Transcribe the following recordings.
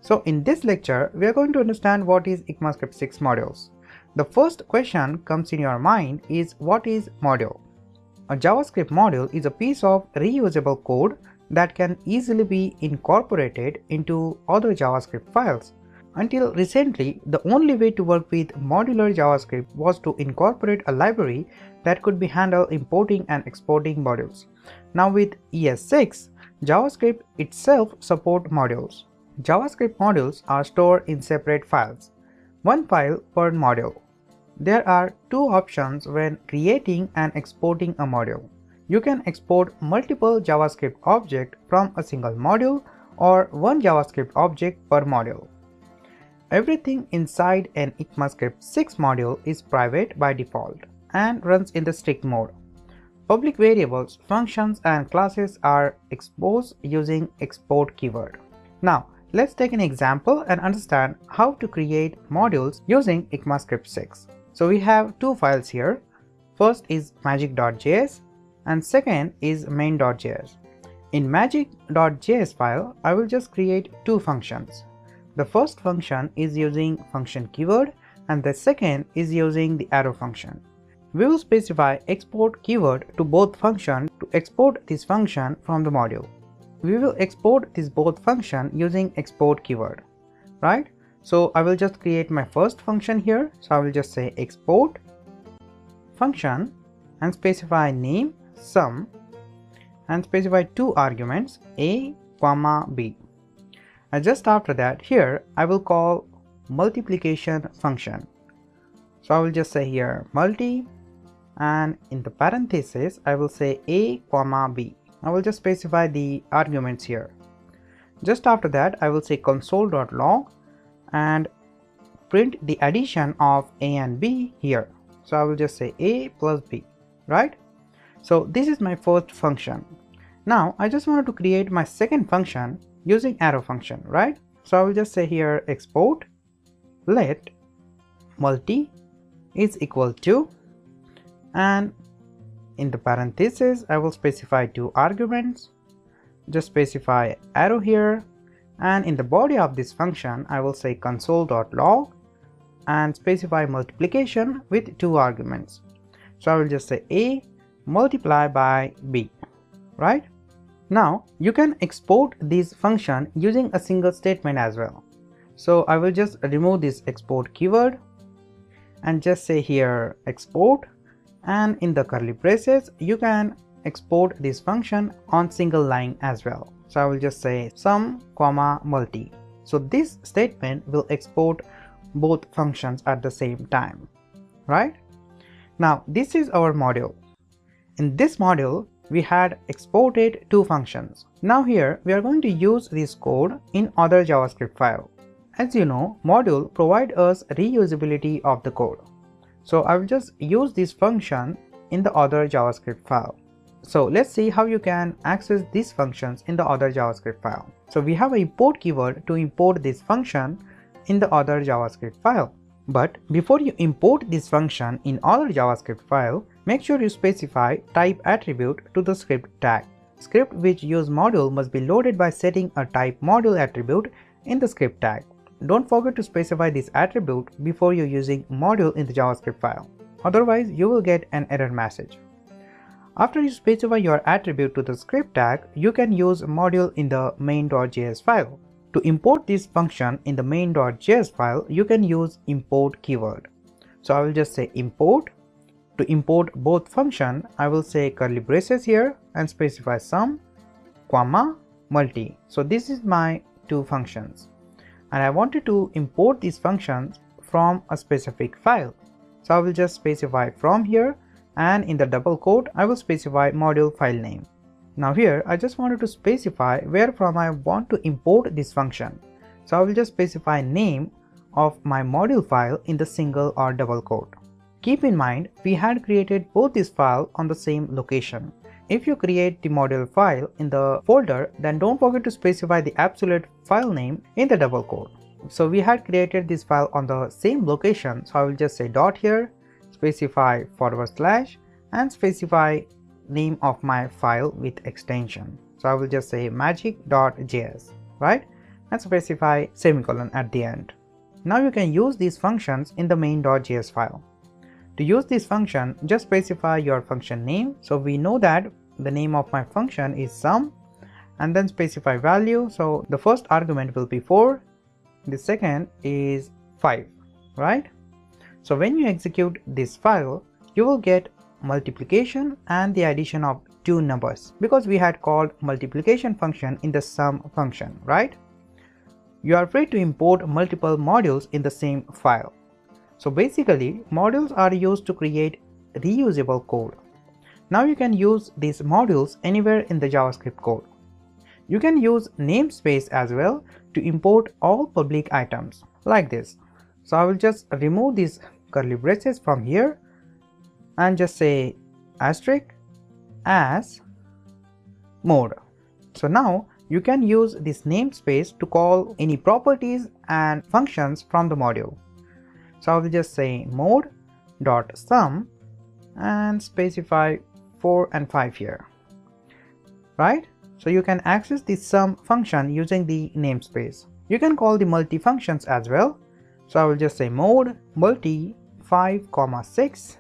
So in this lecture, we are going to understand what is ECMAScript 6 modules. The first question comes in your mind is, what is module? A JavaScript module is a piece of reusable code that can easily be incorporated into other JavaScript files. Until recently, the only way to work with modular JavaScript was to incorporate a library that could be handle importing and exporting modules. Now with ES6, JavaScript itself supports modules. JavaScript modules are stored in separate files, one file per module. There are two options when creating and exporting a module. You can export multiple JavaScript objects from a single module or one JavaScript object per module. Everything inside an ECMAScript 6 module is private by default and runs in the strict mode. Public variables, functions and classes are exposed using export keyword. Now, let's take an example and understand how to create modules using ECMAScript 6. So we have two files here. First is magic.js and second is main.js. In magic.js file, I will just create two functions. The first function is using function keyword and the second is using the arrow function. We will specify export keyword to both functions to export this function from the module. We will export this both function using export keyword, right? So I will just create my first function here. So I will just say export function and specify name sum and specify two arguments a, b. And just after that, here I will call multiplication function. So I will just say here multi and in the parenthesis I will say a, b. I will just specify the arguments here. Just after that, I will say console.log and print the addition of a and b here. So I will just say a plus b, right? So this is my first function. Now I just wanted to create my second function using arrow function, right? So I will just say here export let multi is equal to, and in the parenthesis I will specify two arguments, just specify arrow here, and in the body of this function I will say console.log and specify multiplication with two arguments. So I will just say a multiply by b, right? Now you can export this function using a single statement as well. So I will just remove this export keyword and just say here export, and in the curly braces you can export this function on single line as well. So I will just say sum comma multi. So this statement will export both functions at the same time, right? Now this is our module. In this module we had exported two functions. Now here we are going to use this code in other JavaScript file. As you know, module provide us reusability of the code. So I will just use this function in the other JavaScript file. So let's see how you can access these functions in the other JavaScript file. So we have an import keyword to import this function in the other JavaScript file. But before you import this function in other JavaScript file, make sure you specify type attribute to the script tag. Script which use module must be loaded by setting a type module attribute in the script tag. Don't forget to specify this attribute before you're using module in the JavaScript file. Otherwise, you will get an error message. After you specify your attribute to the script tag, you can use module in the main.js file. To import this function in the main.js file, you can use import keyword. So I will just say import. To import both function, I will say curly braces here and specify sum, comma, multi. So this is my two functions. And I wanted to import these functions from a specific file. So I will just specify from here, and in the double quote, I will specify module file name. Now here, I just wanted to specify where from I want to import this function. So I will just specify name of my module file in the single or double quote. Keep in mind, we had created both these files on the same location. If you create the module file in the folder, then don't forget to specify the absolute file name in the double quote. So we had created this file on the same location. So I will just say dot here, specify / and specify name of my file with extension. So I will just say magic.js, right? and specify semicolon at the end. Now you can use these functions in the main.js file. To use this function, just specify your function name. So we know that the name of my function is sum, and then specify value. So the first argument will be 4, the second is 5, right? So when you execute this file, you will get multiplication and the addition of two numbers, because we had called multiplication function in the sum function, right? You are free to import multiple modules in the same file. So basically, modules are used to create reusable code. Now you can use these modules anywhere in the JavaScript code. You can use namespace as well to import all public items like this. So I will just remove these curly braces from here and just say asterisk as mode. So now you can use this namespace to call any properties and functions from the module. So I will just say mode.sum and specify 4 and 5 here, right? So you can access the sum function using the namespace. You can call the multi functions as well. So I will just say mode multi 5, 6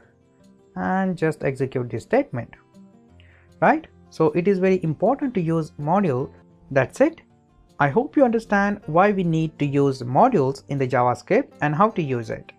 and just execute this statement, right? So it is very important to use module. That's it. I hope you understand why we need to use modules in the JavaScript and how to use it.